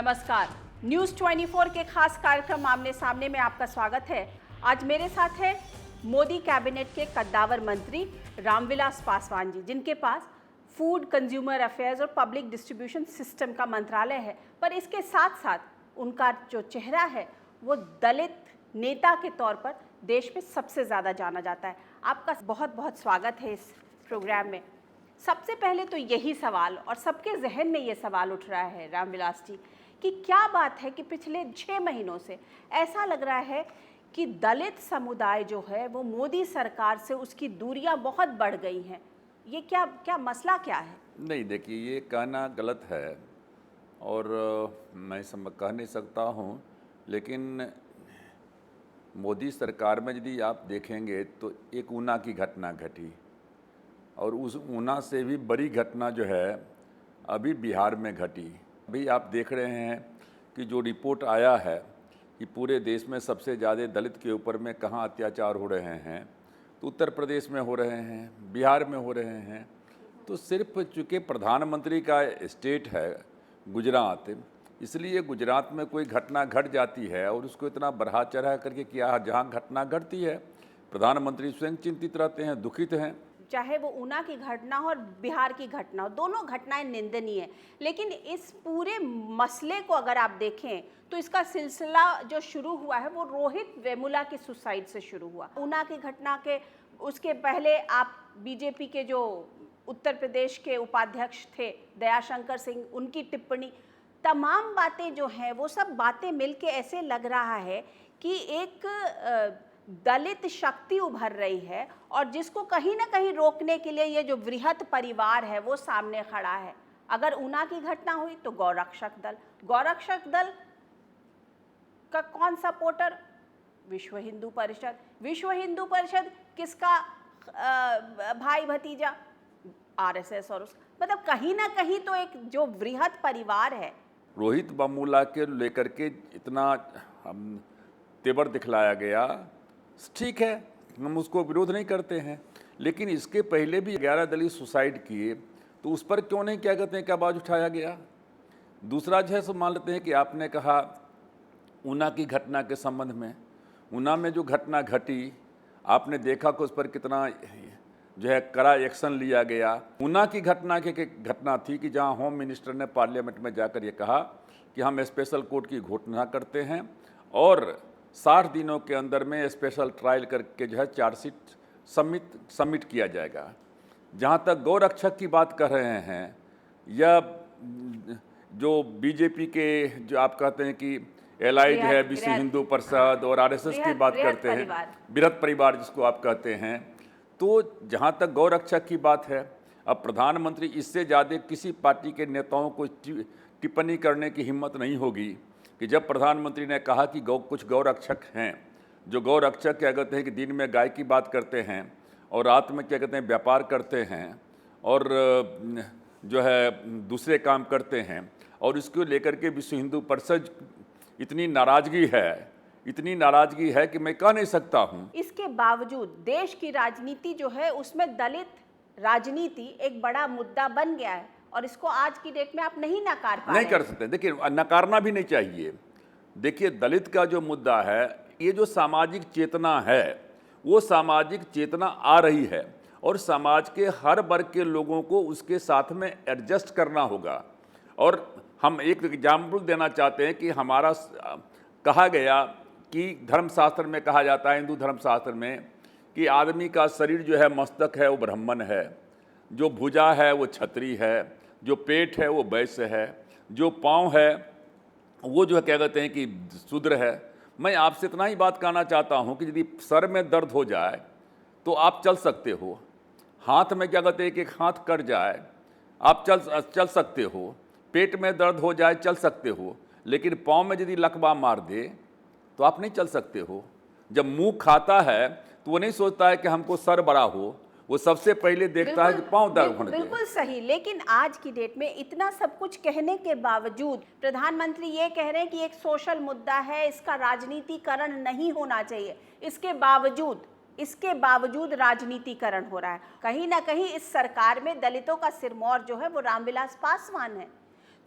नमस्कार। न्यूज़ 24 के खास कार्यक्रम आमने सामने में आपका स्वागत है। आज मेरे साथ है मोदी कैबिनेट के कद्दावर मंत्री रामविलास पासवान जी, जिनके पास फूड, कंज्यूमर अफेयर्स और पब्लिक डिस्ट्रीब्यूशन सिस्टम का मंत्रालय है। पर इसके साथ साथ उनका जो चेहरा है वो दलित नेता के तौर पर देश में सबसे ज़्यादा जाना जाता है। आपका बहुत बहुत स्वागत है इस प्रोग्राम में। सबसे पहले तो यही सवाल, और सबके जहन में ये सवाल उठ रहा है रामविलास जी, कि क्या बात है कि पिछले 6 महीनों से ऐसा लग रहा है कि दलित समुदाय जो है वो मोदी सरकार से उसकी दूरियां बहुत बढ़ गई हैं। ये क्या मसला क्या है? नहीं, देखिए, ये कहना गलत है और मैं कह नहीं सकता हूँ, लेकिन मोदी सरकार में यदि आप देखेंगे तो एक ऊना की घटना घटी और उस ऊना से भी बड़ी घटना जो है अभी बिहार में घटी। अभी आप देख रहे हैं कि जो रिपोर्ट आया है कि पूरे देश में सबसे ज़्यादा दलित के ऊपर में कहाँ अत्याचार हो रहे हैं, तो उत्तर प्रदेश में हो रहे हैं, बिहार में हो रहे हैं। तो सिर्फ चूँकि प्रधानमंत्री का स्टेट है गुजरात, इसलिए गुजरात में कोई घटना घट जाती है और उसको इतना बढ़ा चढ़ा करके किया, जहाँ घटना घटती है प्रधानमंत्री स्वयं चिंतित रहते हैं, दुखित हैं। चाहे वो ऊना की घटना हो और बिहार की घटना हो, दोनों घटनाएं निंदनीय है। लेकिन इस पूरे मसले को अगर आप देखें तो इसका सिलसिला जो शुरू हुआ है वो रोहित वेमुला की सुसाइड से शुरू हुआ। ऊना की घटना के उसके पहले आप बीजेपी के जो उत्तर प्रदेश के उपाध्यक्ष थे दयाशंकर सिंह, उनकी टिप्पणी, तमाम बातें जो हैं वो सब बातें मिलके ऐसे लग रहा है कि एक दलित शक्ति उभर रही है और जिसको कहीं ना कहीं रोकने के लिए ये जो वृहत परिवार है वो सामने खड़ा है। अगर ऊना की घटना हुई तो गौरक्षक दल का कौन सपोर्टर? विश्व हिंदू परिषद किसका भाई भतीजा? आरएसएस। और मतलब कहीं ना कहीं तो एक जो वृहत परिवार है। रोहित वेमुला के लेकर के इतना तेवर दिखलाया गया, ठीक है, हम उसको विरोध नहीं करते हैं, लेकिन इसके पहले भी 11 दलित सुसाइड किए, तो उस पर क्यों नहीं, क्या कहते हैं, क्या आवाज़ उठाया गया? दूसरा जो है सो मान लेते हैं कि आपने कहा ऊना की घटना के संबंध में, ऊना में जो घटना घटी आपने देखा कि उस पर कितना जो है कड़ा एक्शन लिया गया। ऊना की घटना थी कि जहां होम मिनिस्टर ने पार्लियामेंट में जाकर ये कहा कि हम स्पेशल कोर्ट की घोषणा करते हैं और 60 दिनों के अंदर में स्पेशल ट्रायल करके जो है चार्जशीट सबमिट किया जाएगा। जहाँ तक गौरक्षक की बात कर रहे हैं, या जो बीजेपी के जो आप कहते हैं कि एलाइड है विश्व हिंदू परिषद और आरएसएस की बात करते हैं, बृहत परिवार जिसको आप कहते हैं, तो जहाँ तक गौरक्षक की बात है, अब प्रधानमंत्री इससे ज़्यादा किसी पार्टी के नेताओं को टिप्पणी करने की हिम्मत नहीं होगी कि जब प्रधानमंत्री ने कहा कि कुछ गौरक्षक हैं जो गौरक्षक क्या कहते हैं कि दिन में गाय की बात करते हैं और रात में क्या कहते हैं व्यापार करते हैं और जो है दूसरे काम करते हैं, और इसको लेकर के विश्व हिंदू परिषद इतनी नाराज़गी है कि मैं कह नहीं सकता हूँ। इसके बावजूद देश की राजनीति जो है उसमें दलित राजनीति एक बड़ा मुद्दा बन गया है और इसको आज की डेट में आप नहीं नकार पा रहे। नहीं कर सकते। देखिए, नकारना भी नहीं चाहिए। देखिए, दलित का जो मुद्दा है, ये जो सामाजिक चेतना है वो सामाजिक चेतना आ रही है और समाज के हर वर्ग के लोगों को उसके साथ में एडजस्ट करना होगा। और हम एक एग्जाम्पल देना चाहते हैं कि हमारा कहा गया कि धर्मशास्त्र में कहा जाता है, हिंदू धर्मशास्त्र में, कि आदमी का शरीर जो है मस्तक है वो ब्राह्मण है, जो भुजा है वो क्षत्रिय है, जो पेट है वो वैश्य है, जो पाँव है वो जो है क्या कहते हैं कि शूद्र है। मैं आपसे इतना ही बात कहना चाहता हूँ कि यदि सर में दर्द हो जाए तो आप चल सकते हो, हाथ में क्या कहते हैं कि एक हाथ कट जाए आप चल सकते हो, पेट में दर्द हो जाए चल सकते हो, लेकिन पाँव में यदि लकवा मार दे तो आप नहीं चल सकते हो। जब मुंह खाता है तो वो नहीं सोचता है कि हमको सर बड़ा हो, वो सबसे पहले देखता है कि पाँव दर्द होने दे। बिल्कुल सही। लेकिन आज की डेट में इतना सब कुछ कहने के बावजूद प्रधानमंत्री ये कह रहे हैं कि एक सोशल मुद्दा है, इसका राजनीतिकरण नहीं होना चाहिए। इसके बावजूद राजनीतिकरण हो रहा है। कहीं ना कहीं इस सरकार में दलितों का सिरमौर जो है वो रामविलास पासवान है।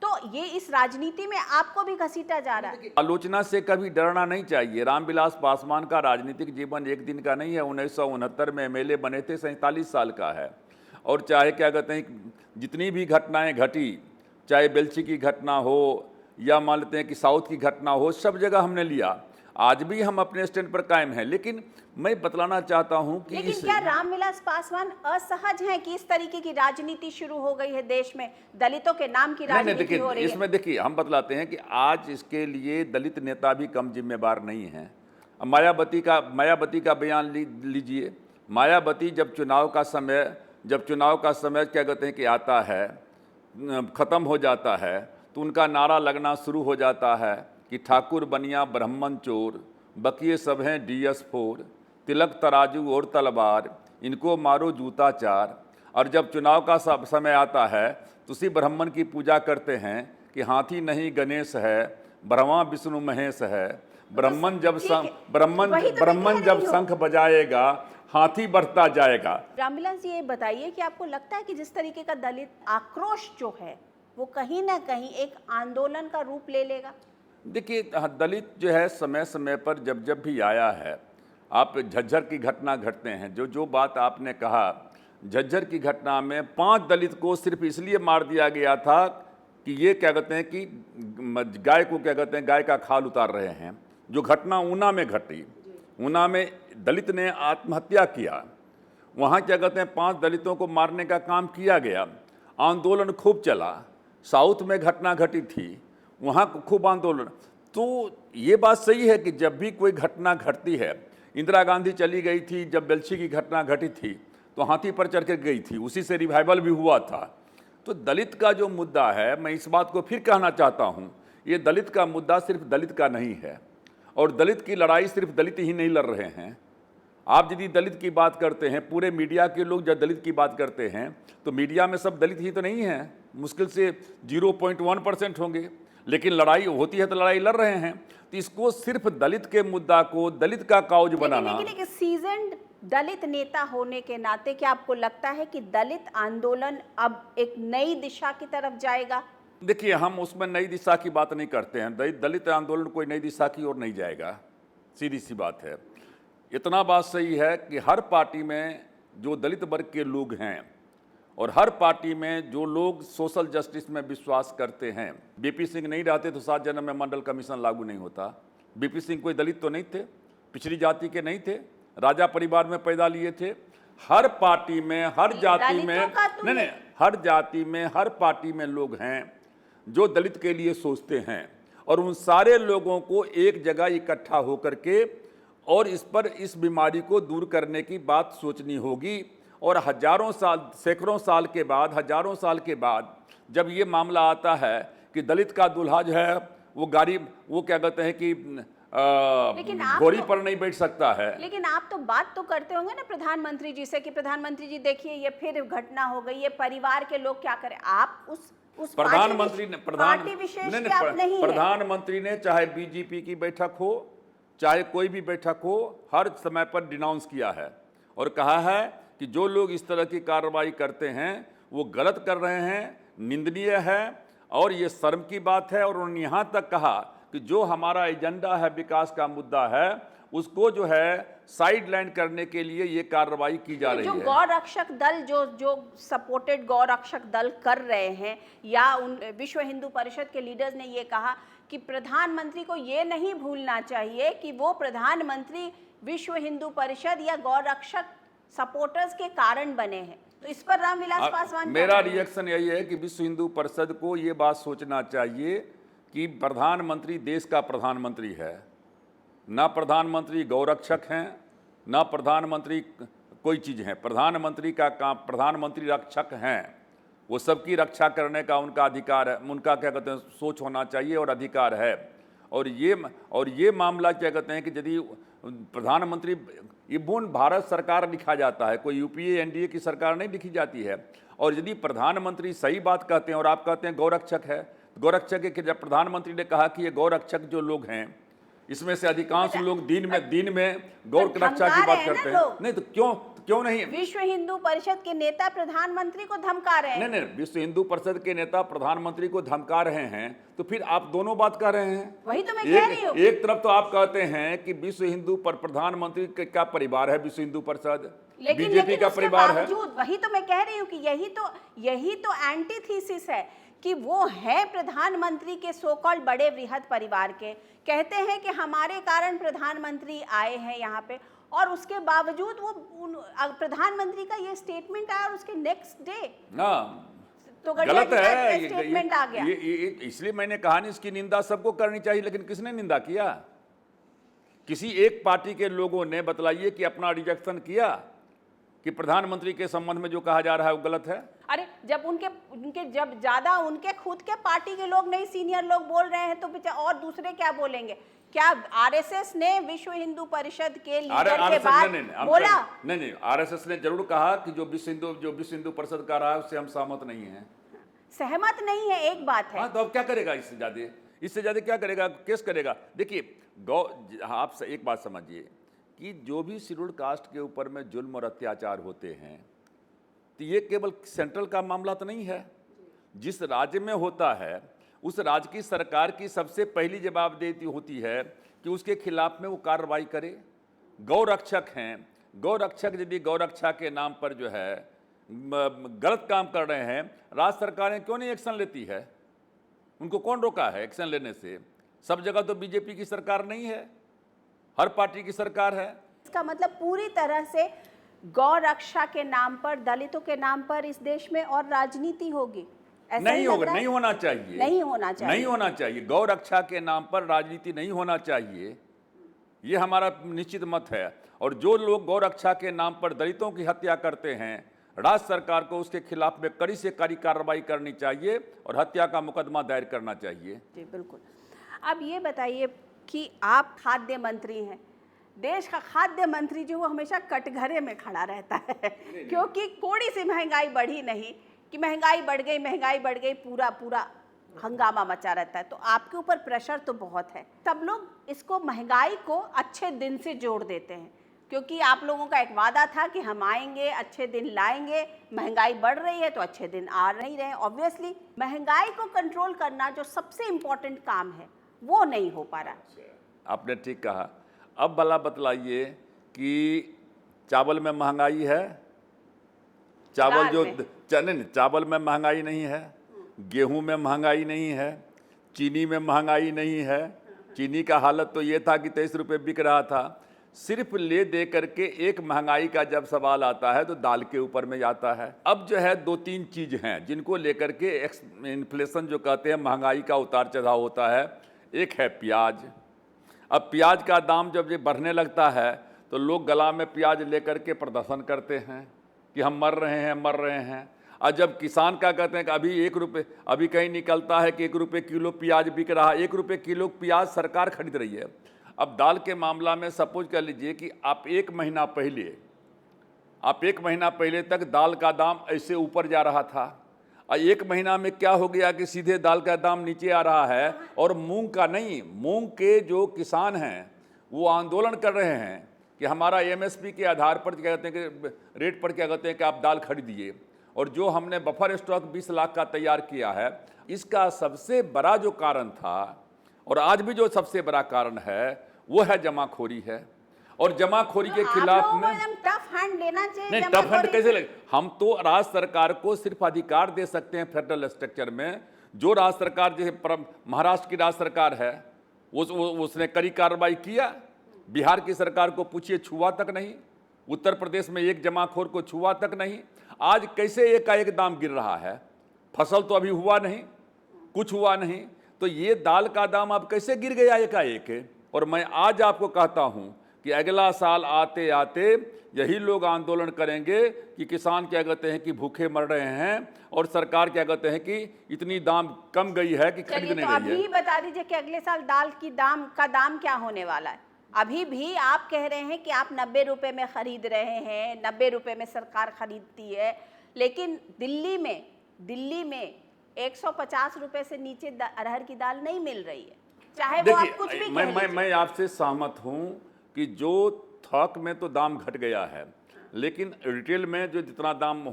तो ये इस राजनीति में आपको भी घसीटा जा रहा है। आलोचना से कभी डरना नहीं चाहिए। रामविलास पासवान का राजनीतिक जीवन एक दिन का नहीं है। 1969 में एमएलए बने थे, 47 साल का है। और चाहे क्या कहते हैं, जितनी भी घटनाएं घटी, चाहे बेल्ची की घटना हो या मान लेते हैं कि साउथ की घटना हो, सब जगह हमने लिया। आज भी हम अपने स्टैंड पर कायम हैं। लेकिन मैं बतलाना चाहता हूं कि लेकिन क्या रामविलास पासवान असहज हैं कि इस तरीके की राजनीति शुरू हो गई है देश में, दलितों के नाम की राजनीति हो रही है? इसमें देखिए, हम बतलाते हैं कि आज इसके लिए दलित नेता भी कम जिम्मेवार नहीं हैं। अब मायावती का बयान लीजिए। मायावती जब चुनाव का समय क्या कहते हैं कि आता है, ख़त्म हो जाता है, तो उनका नारा लगना शुरू हो जाता है कि ठाकुर बनिया ब्राह्मण चोर, बकिए सब हैं DS4, तिलक तराजू और तलवार, इनको मारो जूता चार। और जब चुनाव का समय आता है तो उसी ब्राह्मण की पूजा करते हैं कि हाथी नहीं गणेश है, ब्रह्मा विष्णु महेश है। ब्राह्मण जब शंख बजाएगा, हाथी बढ़ता जाएगा। रामविलास जी, ये बताइए कि आपको लगता है कि जिस तरीके का दलित आक्रोश जो है वो कहीं ना कहीं एक आंदोलन का रूप ले लेगा? देखिए, दलित जो है समय समय पर जब भी आया है, आप झज्जर की घटना घटते हैं, जो बात आपने कहा, झज्जर की घटना में 5 दलित को सिर्फ इसलिए मार दिया गया था कि ये क्या कहते हैं कि गाय को क्या कहते हैं, गाय का खाल उतार रहे हैं। जो घटना ऊना में घटी, ऊना में दलित ने आत्महत्या किया, वहाँ क्या कहते हैं 5 दलितों को मारने का काम किया गया। आंदोलन खूब चला। साउथ में घटना घटी थी, वहाँ खूब आंदोलन। तो ये बात सही है कि जब भी कोई घटना घटती है, इंदिरा गांधी चली गई थी, जब बेल्छी की घटना घटी थी तो हाथी पर चढ़ कर गई थी, उसी से रिवाइवल भी हुआ था। तो दलित का जो मुद्दा है, मैं इस बात को फिर कहना चाहता हूँ, ये दलित का मुद्दा सिर्फ दलित का नहीं है। और दलित की लड़ाई सिर्फ दलित ही नहीं लड़ रहे हैं। आप यदि दलित की बात करते हैं, पूरे मीडिया के लोग जब दलित की बात करते हैं तो मीडिया में सब दलित ही तो नहीं हैं, मुश्किल से 0.1% होंगे। लेकिन लड़ाई होती है तो लड़ाई लड़ रहे हैं। तो इसको सिर्फ दलित के मुद्दा को दलित का काउज बनाना। लेकिन सीजन्ड दलित नेता होने के नाते क्या आपको लगता है कि दलित आंदोलन अब एक नई दिशा की तरफ जाएगा? देखिए, हम उसमें नई दिशा की बात नहीं करते हैं। दलित आंदोलन कोई नई दिशा की ओर नहीं जाएगा, सीधी सी बात है। इतना बात सही है कि हर पार्टी में जो दलित वर्ग के लोग हैं और हर पार्टी में जो लोग सोशल जस्टिस में विश्वास करते हैं, बीपी सिंह नहीं रहते तो 7 जन्म में मंडल कमीशन लागू नहीं होता। बीपी सिंह कोई दलित तो नहीं थे, पिछड़ी जाति के नहीं थे, राजा परिवार में पैदा लिए थे। हर पार्टी में, हर जाति में, नहीं, हर जाति में, हर पार्टी में लोग हैं जो दलित के लिए सोचते हैं। और उन सारे लोगों को एक जगह इकट्ठा होकर के और इस बीमारी को दूर करने की बात सोचनी होगी। और हजारों साल, सैकड़ों साल के बाद, हजारों साल के बाद जब ये मामला आता है कि दलित का दूल्हा जो है वो क्या कहते हैं कि घोड़ी पर नहीं बैठ सकता है। लेकिन आप तो बात तो करते होंगे ना प्रधानमंत्री जी से कि प्रधानमंत्री जी देखिए ये फिर घटना हो गई, ये परिवार के लोग क्या करें? आप उस प्रधानमंत्री ने प्रधानमंत्री ने चाहे बीजेपी की बैठक हो, चाहे कोई भी बैठक हो, हर समय पर डिनाउंस किया है और कहा है कि जो लोग इस तरह की कार्रवाई करते हैं वो गलत कर रहे हैं, निंदनीय है और ये शर्म की बात है। और उन्होंने यहाँ तक कहा कि जो हमारा एजेंडा है, विकास का मुद्दा है, उसको जो है साइडलाइन करने के लिए ये कार्रवाई की जा रही है। जो गौ रक्षक दल जो सपोर्टेड गौ रक्षक दल कर रहे हैं, या उन विश्व हिंदू परिषद के लीडर्स ने ये कहा कि प्रधानमंत्री को ये नहीं भूलना चाहिए कि वो प्रधानमंत्री विश्व हिंदू परिषद या गौ रक्षक सपोर्टर्स के कारण बने हैं। तो इस पर रामविलास पासवान, मेरा रिएक्शन यही है कि विश्व हिंदू परिषद को ये बात सोचना चाहिए कि प्रधानमंत्री देश का प्रधानमंत्री है, ना प्रधानमंत्री गौरक्षक हैं, ना प्रधानमंत्री कोई चीज़ है। प्रधानमंत्री का काम, प्रधानमंत्री रक्षक हैं, वो सबकी रक्षा करने का उनका अधिकार है, उनका क्या कहते हैं सोच होना चाहिए और अधिकार है। और ये मामला क्या कहते हैं कि यदि प्रधानमंत्री, इवन भारत सरकार लिखा जाता है, कोई यूपीए एनडीए की सरकार नहीं लिखी जाती है। और यदि प्रधानमंत्री सही बात कहते हैं और आप कहते हैं गौरक्षक है, गौरक्षक के जब प्रधानमंत्री ने कहा कि ये गौरक्षक जो लोग हैं इसमें से अधिकांश लोग दिन में गौ रक्षा की बात करते हैं, नहीं तो क्यों नहीं? विश्व हिंदू परिषद के नेता प्रधानमंत्री को धमका रहे हैं। नहीं, विश्व हिंदू परिषद के नेता प्रधानमंत्री को धमका रहे हैं, तो फिर आप दोनों बात कर रहे हैं। वही तो मैं कह रही हूँ। एक तरफ तो आप कहते हैं कि विश्व हिंदू पर प्रधानमंत्री का परिवार है विश्व हिंदू परिषद, बीजेपी का परिवार है। वही तो मैं कह रही हूँ कि यही तो एंटीथीसिस है कि वो है प्रधानमंत्री के सो कॉल्ड बड़े वृहद परिवार के, कहते हैं कि हमारे कारण प्रधानमंत्री आए हैं यहाँ पे, और उसके बावजूद वो प्रधानमंत्री का ये स्टेटमेंट आया और उसके नेक्स्ट डे तो गलत है, स्टेटमेंट आ गया। इसलिए मैंने कहा नहीं, इसकी निंदा सबको करनी चाहिए, लेकिन किसने निंदा किया? किसी एक पार्टी के लोगों ने बतलाइए कि अपना रिजेक्शन किया कि प्रधानमंत्री के संबंध में जो कहा जा रहा है वो गलत है। अरे जब उनके जब ज्यादा उनके खुद के पार्टी के लोग नहीं, सीनियर लोग बोल रहे हैं, तो और दूसरे क्या बोलेंगे? क्या आरएसएस ने विश्व हिंदू परिषद के लीडर के बाद बोला? नहीं, आरएसएस ने जरूर कहा कि जो विश्व हिंदू परिषद का रहा है उससे हम सहमत नहीं हैं। सहमत नहीं है एक बात है। हाँ, तो अब क्या करेगा? इससे ज्यादा क्या करेगा? केस करेगा। देखिए आप एक बात समझिए कि जो भी शेड्यूल्ड कास्ट के ऊपर में जुल्म और अत्याचार होते हैं, तो ये केवल सेंट्रल का मामला तो नहीं है। जिस राज्य में होता है उस राज्य की सरकार की सबसे पहली जवाबदेही होती है कि उसके खिलाफ में वो कार्रवाई करे। गौरक्षक हैं, गौरक्षक यदि गौरक्षा के नाम पर जो है गलत काम कर रहे हैं, राज्य सरकारें क्यों नहीं एक्शन लेती है? उनको कौन रोका है एक्शन लेने से? सब जगह तो बीजेपी की सरकार नहीं है, हर पार्टी की सरकार है। इसका मतलब पूरी तरह से गौ रक्षा के नाम पर, दलितों के नाम पर इस देश में और राजनीति होगी? नहीं होगा, नहीं होना चाहिए, नहीं होना चाहिए, नहीं होना चाहिए। गौ रक्षा के नाम पर राजनीति नहीं होना चाहिए, ये हमारा निश्चित मत है। और जो लोग गौ रक्षा के नाम पर दलितों की हत्या करते हैं, राज्य सरकार को उसके खिलाफ में कड़ी से कड़ी कार्रवाई करनी चाहिए और हत्या का मुकदमा दायर करना चाहिए। जी बिल्कुल। अब ये बताइए कि आप खाद्य मंत्री हैं, देश का खाद्य मंत्री जो वो हमेशा कटघरे में खड़ा रहता है क्योंकि थोड़ी सी महंगाई बढ़ी नहीं कि महंगाई बढ़ गई, पूरा हंगामा मचा रहता है। तो आपके ऊपर प्रेशर तो बहुत है। सब लोग इसको महंगाई को अच्छे दिन से जोड़ देते हैं क्योंकि आप लोगों का एक वादा था कि हम आएंगे, अच्छे दिन लाएंगे। महंगाई बढ़ रही है तो अच्छे दिन आ नहीं रहे। ऑब्वियसली महंगाई को कंट्रोल करना जो सबसे इम्पोर्टेंट काम है वो नहीं हो पा रहा। आपने ठीक कहा। अब भला बतलाइए कि चावल में महंगाई है? चावल में महंगाई नहीं है, गेहूं में महंगाई नहीं है, चीनी में महंगाई नहीं है। चीनी का हालत तो ये था कि 23 रुपये बिक रहा था। सिर्फ ले दे करके एक महंगाई का जब सवाल आता है तो दाल के ऊपर में जाता है। अब जो है 2-3 चीज़ हैं जिनको लेकर के इन्फ्लेशन जो कहते हैं, महंगाई का उतार चढ़ाव होता है। एक है प्याज। अब प्याज का दाम जब ये बढ़ने लगता है तो लोग गला में प्याज लेकर के प्रदर्शन करते हैं कि हम मर रहे हैं। और जब किसान क्या कहते हैं कि अभी 1 रुपये, अभी कहीं निकलता है कि 1 रुपये किलो प्याज बिक रहा है, 1 रुपये किलो प्याज सरकार खरीद रही है। अब दाल के मामला में सपोज कर लीजिए कि आप एक महीना पहले तक दाल का दाम ऐसे ऊपर जा रहा था, और 1 महीना में क्या हो गया कि सीधे दाल का दाम नीचे आ रहा है। और मूंग का नहीं, मूंग के जो किसान हैं वो आंदोलन कर रहे हैं कि हमारा एमएसपी के आधार पर क्या कहते हैं कि रेट पर क्या कहते हैं कि आप दाल खरीदिए। और जो हमने बफर स्टॉक 20 लाख का तैयार किया है, इसका सबसे बड़ा जो कारण था और आज भी जो सबसे बड़ा कारण है वो है जमाखोरी है। और जमाखोरी के खिलाफ में टफ हैंड लेना चाहिए। नहीं, टफ हैंड कैसे लगे? हम तो राज्य सरकार को सिर्फ अधिकार दे सकते हैं फेडरल स्ट्रक्चर में। जो राज्य सरकार जैसे महाराष्ट्र की राज्य सरकार है उसने कड़ी कार्रवाई किया। बिहार की सरकार को पूछिए, छुआ तक नहीं। उत्तर प्रदेश में एक जमाखोर को छुआ तक नहीं। आज कैसे एकाएक दाम गिर रहा है? फसल तो अभी हुआ नहीं, कुछ हुआ नहीं, तो ये दाल का दाम अब कैसे गिर गया एकाएक? और मैं आज आपको कहता हूं कि अगला साल आते आते यही लोग आंदोलन करेंगे कि किसान क्या कहते हैं कि भूखे मर रहे हैं और सरकार क्या कहते हैं कि इतनी दाम कम गई है कि खरीद नहीं रही है। अभी बता दीजिए कि अगले साल दाल की दाम क्या होने वाला है? अभी भी आप कह रहे हैं कि आप 90 रुपए में खरीद रहे हैं, 90 रुपए में सरकार खरीदती है, लेकिन दिल्ली में 150 रुपए से नीचे अरहर की दाल नहीं मिल रही है, चाहे वो आप कुछ भी मैं आपसे सहमत हूं कि जो थोक में तो दाम घट गया है, लेकिन रिटेल में जो जितना दाम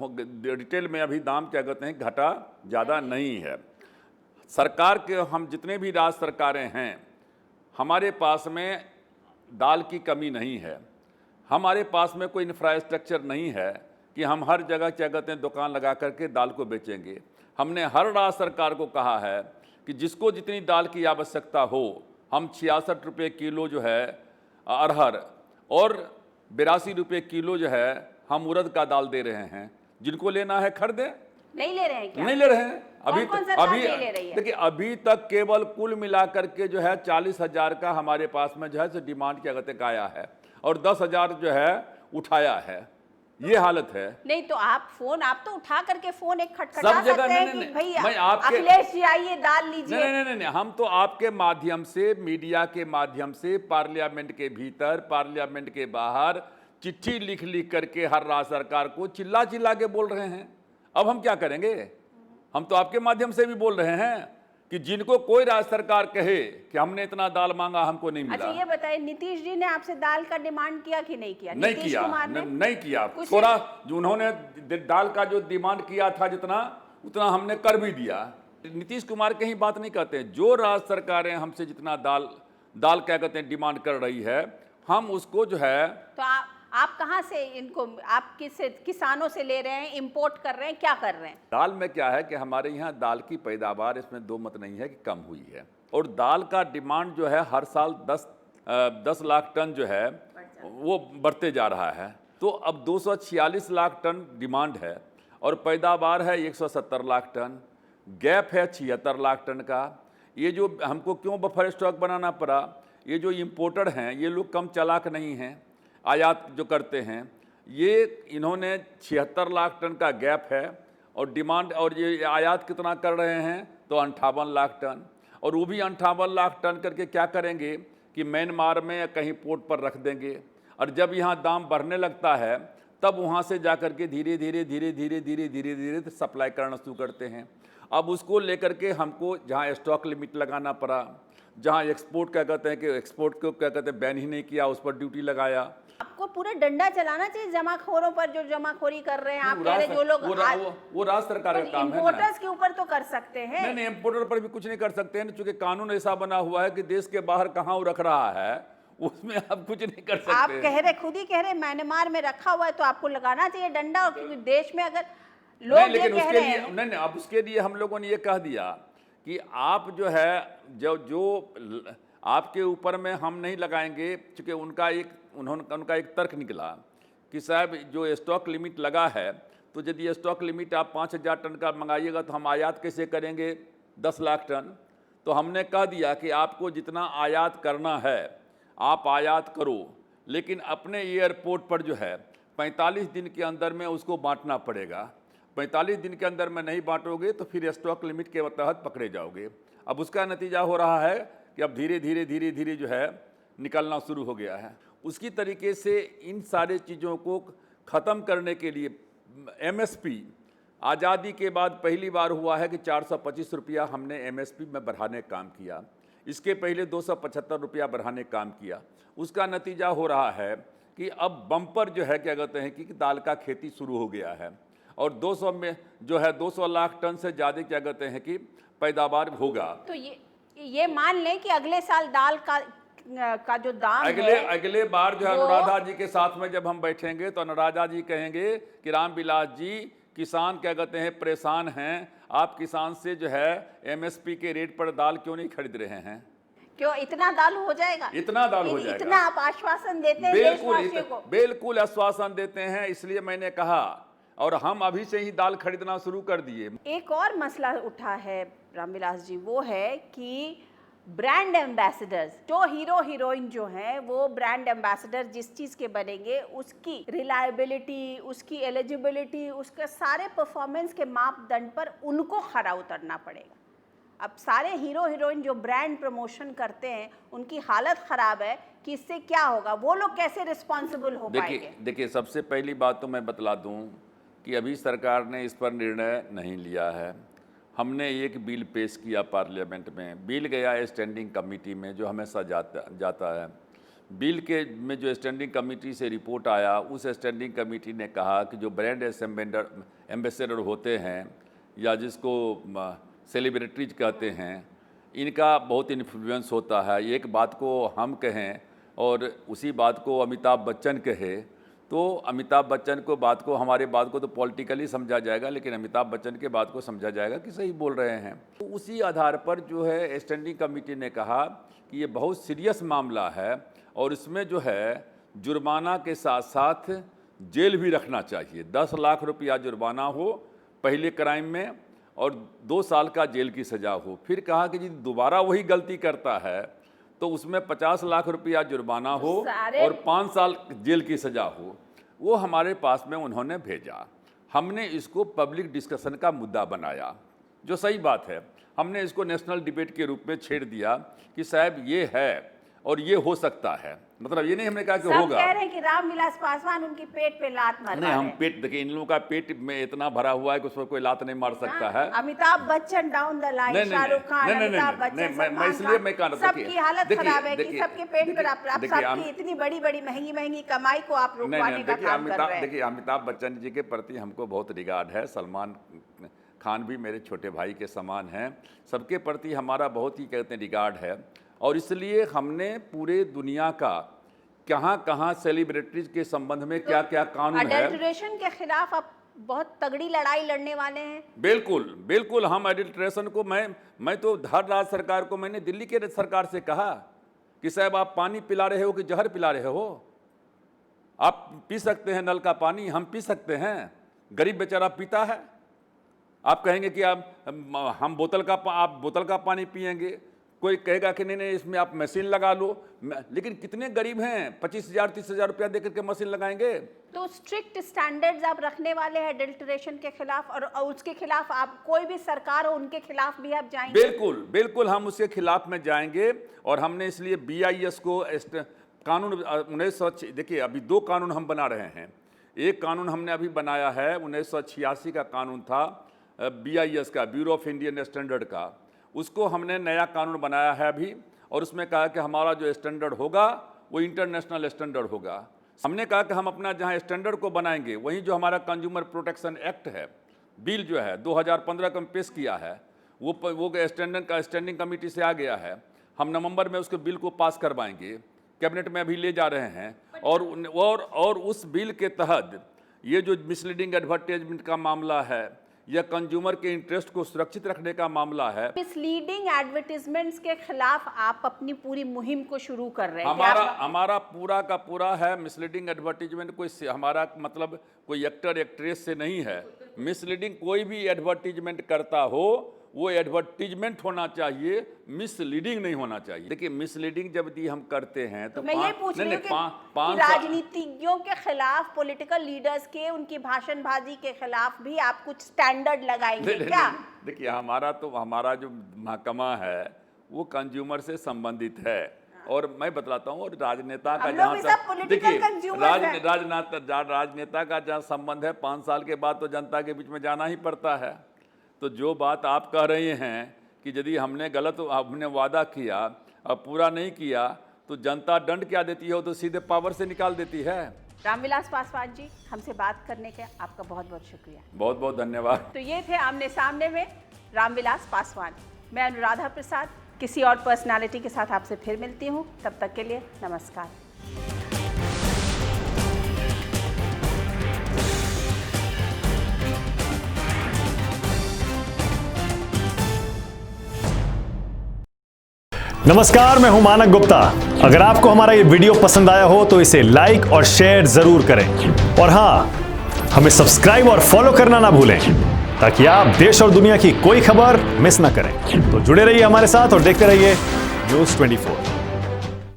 रिटेल में अभी दाम क्या कहते हैं घटा ज़्यादा नहीं है। सरकार के हम जितने भी राज्य सरकारें हैं, हमारे पास में दाल की कमी नहीं है। हमारे पास में कोई इंफ्रास्ट्रक्चर नहीं है कि हम हर जगह क्या कहते हैं दुकान लगा करके दाल को बेचेंगे। हमने हर राज्य सरकार को कहा है कि जिसको जितनी दाल की आवश्यकता हो, हम 66 रुपये किलो जो है अरहर और 82 रुपये किलो जो है हम उड़द का दाल दे रहे हैं। जिनको लेना है खरीदे। नहीं ले रहे हैं क्या? नहीं ले रहे हैं अभी कौन तक। सरकार अभी नहीं ले रही है? देखिए अभी तक केवल कुल मिलाकर के जो है 40,000 का हमारे पास में जो है सो डिमांड क्या कहते हैं आया है और 10,000 जो है उठाया है। ये हालत है। नहीं तो आप तो उठा करके फोन एक खटखटा सब जगह सकते हैं नहीं, कि नहीं, भैया मैं आपके- अखिलेश जी आइए दाल लीजिए। नहीं नहीं नहीं नहीं, हम तो आपके माध्यम से, मीडिया के माध्यम से, पार्लियामेंट के भीतर, पार्लियामेंट के बाहर चिट्ठी लिख लिख करके हर राज्य सरकार को चिल्ला चिल्ला के बोल रहे हैं। अब हम क्या करेंगे? हम तो आपके माध्यम से भी बोल रहे हैं कि जिनको कोई राज्य सरकार कहे कि हमने इतना दाल मांगा हमको नहीं मिला। अच्छा ये बताइए, नीतीश जी ने आपसे दाल का डिमांड किया कि नहीं किया? नहीं नीतीश किया, कुमार ने नहीं किया। कुछ- थोड़ा जो उन्होंने दाल का जो डिमांड किया था जितना उतना हमने कर भी दिया। नीतीश कुमार कहीं बात नहीं करते हैं। जो राज्य सरकारें हमसे जितना दाल क्या कहते हैं डिमांड कर रही है, हम उसको जो है तो आप कहाँ से इनको, आप किसानों से ले रहे हैं, इंपोर्ट कर रहे हैं, क्या कर रहे हैं? दाल में क्या है कि हमारे यहाँ दाल की पैदावार, इसमें दो मत नहीं है कि कम हुई है और दाल का डिमांड जो है हर साल 10 लाख टन जो है वो बढ़ते जा रहा है। तो अब 246 लाख टन डिमांड है और पैदावार है 170 लाख टन। गैप है 76 लाख टन का। ये जो हमको क्यों बफर स्टॉक बनाना पड़ा, ये जो इम्पोर्टर हैं ये लोग कम चालाक नहीं हैं, आयात जो करते हैं ये, इन्होंने 76 लाख टन का गैप है और डिमांड, और ये आयात कितना कर रहे हैं तो 58 लाख टन। और वो भी 58 लाख टन करके क्या करेंगे कि म्यांमार में या कहीं पोर्ट पर रख देंगे और जब यहाँ दाम बढ़ने लगता है तब वहाँ से जा कर के धीरे धीरे धीरे धीरे धीरे धीरे धीरे सप्लाई करना शुरू करते हैं। अब उसको लेकर के हमको जहाँ स्टॉक लिमिट लगाना पड़ा, जहाँ एक्सपोर्ट क्या कहते हैं कि एक्सपोर्ट को क्या कहते हैं बैन ही नहीं किया, उस पर ड्यूटी लगाया। आपको पूरा डंडा चलाना चाहिए जमाखोरों पर जो जमाखोरी कर रहे हैं। आप कह रहे जो लोग वो राज्य सरकार का काम है ना। इम्पोर्टर्स के ऊपर तो कर सकते हैं। नहीं, इम्पोर्टर पर भी कुछ नहीं कर सकते हैं, क्योंकि कानून ऐसा बना हुआ है कि देश के बाहर कहाँ वो रख रहा है उसमें आप कुछ नहीं कर सकते। आप कह रहे, खुद ही कह रहे म्यांमार में रखा हुआ है तो आपको लगाना चाहिए डंडा। और क्योंकि देश में अगर लोग नहीं, ये लेकिन कह उसके रहे लिए हैं, नहीं, अब उसके लिए हम लोगों ने ये कह दिया कि आप जो है जो आपके ऊपर में हम नहीं लगाएंगे, क्योंकि उनका एक तर्क निकला कि साहब जो स्टॉक लिमिट लगा है तो यदि स्टॉक लिमिट आप 5,000 टन का मंगाइएगा तो हम आयात कैसे करेंगे 10 लाख टन। तो हमने कह दिया कि आपको जितना आयात करना है आप आयात करो, लेकिन अपने एयरपोर्ट पर जो है 45 दिन के अंदर में उसको बांटना पड़ेगा। 45 दिन के अंदर में नहीं बांटोगे तो फिर स्टॉक लिमिट के तहत पकड़े जाओगे। अब उसका नतीजा हो रहा है कि अब धीरे धीरे धीरे धीरे जो है निकलना शुरू हो गया है। उसकी तरीके से इन सारे चीज़ों को ख़त्म करने के लिए एमएसपी आज़ादी के बाद पहली बार हुआ है कि 425 रुपया हमने एमएसपी में बढ़ाने का काम किया। इसके पहले 275 रुपया बढ़ाने का काम किया। उसका नतीजा हो रहा है कि अब बम्पर जो है क्या कहते हैं कि दाल का खेती शुरू हो गया है और 200 में जो है 200 लाख टन से ज़्यादा क्या कहते हैं कि पैदावार होगा। तो ये मान लें कि अगले साल दाल का जो दाम अगले बार जो है अनुराधा जी के साथ में जब हम बैठेंगे तो अनुराधा जी कहेंगे कि रामविलास जी किसान क्या कहते हैं परेशान हैं, आप किसान से जो है एमएसपी के रेट पर दाल क्यों नहीं खरीद रहे हैं? क्यों इतना दाल हो जाएगा? इतना दाल हो जाएगा। इतना आप आश्वासन देते हैं देशवासियों को? बिल्कुल आश्वासन देते हैं, इसलिए मैंने कहा और हम अभी से ही दाल खरीदना शुरू कर दिए। एक और मसला उठा है रामविलास जी, वो है कि ब्रांड एम्बेसडर्स, जो हीरो हीरोइन जो हैं वो ब्रांड एम्बेसडर जिस चीज़ के बनेंगे उसकी रिलायबिलिटी, उसकी एलिजिबिलिटी, उसके सारे परफॉर्मेंस के मापदंड पर उनको खरा उतरना पड़ेगा। अब सारे हीरो हीरोइन जो ब्रांड प्रमोशन करते हैं उनकी हालत ख़राब है कि इससे क्या होगा, वो लोग कैसे रिस्पॉन्सिबल हो पाएंगे? देखिए सबसे पहली बात तो मैं बतला दूं कि अभी सरकार ने इस पर निर्णय नहीं लिया है। हमने एक बिल पेश किया पार्लियामेंट में, बिल गया स्टैंडिंग कमेटी में जो हमेशा जाता है। बिल के में जो स्टैंडिंग कमेटी से रिपोर्ट आया, उस स्टैंडिंग कमेटी ने कहा कि जो ब्रांड एम्बेसडर होते हैं या जिसको सेलिब्रिटीज कहते हैं, इनका बहुत इन्फ्लुएंस होता है। एक बात को हम कहें और उसी बात को अमिताभ बच्चन कहे तो अमिताभ बच्चन को बात को हमारे बात को तो पॉलिटिकली समझा जाएगा, लेकिन अमिताभ बच्चन के बात को समझा जाएगा कि सही बोल रहे हैं। तो उसी आधार पर जो है स्टैंडिंग कमेटी ने कहा कि ये बहुत सीरियस मामला है और इसमें जो है जुर्माना के साथ साथ जेल भी रखना चाहिए। 10 लाख रुपया जुर्माना हो पहले क्राइम में और 2 साल का जेल की सज़ा हो। फिर कहा कि यदि दोबारा वही गलती करता है तो उसमें 50 लाख रुपया जुर्माना हो और 5 साल जेल की सज़ा हो। वो हमारे पास में उन्होंने भेजा, हमने इसको पब्लिक डिस्कशन का मुद्दा बनाया, जो सही बात है। हमने इसको नेशनल डिबेट के रूप में छेड़ दिया कि साहब ये है और ये हो सकता है, मतलब ये नहीं हमने कहा कि होगा। कह रहे हैं कि रामविलास पासवान उनकी पेट पे लात मार नहीं, हम पेट देखिए, इन लोगों का पेट में इतना भरा हुआ है कि उसमें कोई लात नहीं मार सकता है। Amitabh Bachchan down the line, Shahrukh Khan, Amitabh Bachchan, मैं इसलिए मैं कह रहा हूं सबकी हालत खराब है कि सबके पेट पर आप सबकी इतनी बड़ी महंगी कमाई को आप रुकवाने का काम कर रहे हैं। देखिए, अमिताभ बच्चन जी के प्रति हमको बहुत रिगार्ड है। सलमान खान भी मेरे छोटे भाई के समान हैं। सबके प्रति हमारा बहुत ही कहते हैं रिगार्ड है और इसलिए हमने पूरे दुनिया का कहाँ सेलिब्रिटीज के संबंध में क्या क्या कानून है, अडल्ट्रेशन के खिलाफ आप बहुत तगड़ी लड़ाई लड़ने वाले हैं। बिल्कुल हम एडल्ट्रेशन को मैं तो हर राज्य सरकार को, मैंने दिल्ली के सरकार से कहा कि साहब आप पानी पिला रहे हो कि जहर पिला रहे हो। आप पी सकते हैं नल का पानी, हम पी सकते हैं, गरीब बेचारा पीता है। आप कहेंगे कि हम बोतल का पानी पिएंगे, कोई कहेगा कि नहीं इसमें आप मशीन लगा लो, लेकिन कितने गरीब हैं 25,000 30,000 रुपया देकर के मशीन लगाएंगे। तो स्ट्रिक्ट स्टैंडर्ड्स आप रखने वाले हैं एडल्ट्रेशन के खिलाफ और उसके खिलाफ आप कोई भी सरकार हो उनके खिलाफ भी आप जाएंगे? बिल्कुल हम उसके खिलाफ में जाएंगे और हमने इसलिए BIS को कानून 1986, देखिए अभी 2 कानून हम बना रहे हैं। एक कानून हमने अभी बनाया है 1986 का कानून था BIS का, ब्यूरो ऑफ इंडियन स्टैंडर्ड का, उसको हमने नया कानून बनाया है अभी और उसमें कहा कि हमारा जो स्टैंडर्ड होगा वो इंटरनेशनल स्टैंडर्ड होगा। हमने कहा कि हम अपना जहां स्टैंडर्ड को बनाएंगे वहीं जो हमारा कंज्यूमर प्रोटेक्शन एक्ट है, बिल जो है 2015 का पेश किया है, वो स्टैंडिंग कमेटी से आ गया है। हम नवंबर में उसके बिल को पास करवाएंगे, कैबिनेट में अभी ले जा रहे हैं और उस बिल के तहत ये जो मिसलीडिंग एडवर्टाइजमेंट का मामला है या कंज्यूमर के इंटरेस्ट को सुरक्षित रखने का मामला है, मिसलीडिंग एडवर्टाइजमेंट्स के खिलाफ आप अपनी पूरी मुहिम को शुरू कर रहे हैं। हमारा पूरा का पूरा है मिसलीडिंग एडवर्टाइजमेंट। कोई हमारा मतलब कोई एक्टर एक्ट्रेस से नहीं है। मिसलीडिंग कोई भी एडवर्टाइजमेंट करता हो वो एडवर्टीजमेंट होना चाहिए, मिसलीडिंग नहीं होना चाहिए। देखिए मिसलीडिंग जब दी हम करते हैं तो मैं ये पूछ रही हूं कि राजनीतिज्ञों के खिलाफ, पॉलिटिकल लीडर्स के उनकी भाषणबाजी के खिलाफ भी आप कुछ स्टैंडर्ड लगाएंगे क्या? देखिए हमारा जो महकमा है वो कंज्यूमर से संबंधित है और मैं बतलाता हूँ, और राजनेता का जहाँ देखिए राजनेता का जहाँ संबंध है 5 साल के बाद तो जनता के बीच में जाना ही पड़ता है। तो जो बात आप कह रहे हैं कि यदि हमने वादा किया और पूरा नहीं किया तो जनता दंड क्या देती है, वो तो सीधे पावर से निकाल देती है। रामविलास पासवान जी, हमसे बात करने के आपका बहुत बहुत शुक्रिया। बहुत बहुत धन्यवाद। तो ये थे आमने सामने में रामविलास पासवान। मैं अनुराधा प्रसाद किसी और पर्सनालिटी के साथ आपसे फिर मिलती हूँ, तब तक के लिए नमस्कार। नमस्कार, मैं हूं मानक गुप्ता। अगर आपको हमारा ये वीडियो पसंद आया हो तो इसे लाइक और शेयर जरूर करें और हाँ, हमें सब्सक्राइब और फॉलो करना ना भूलें ताकि आप देश और दुनिया की कोई खबर मिस ना करें। तो जुड़े रहिए हमारे साथ और देखते रहिए न्यूज़ 24।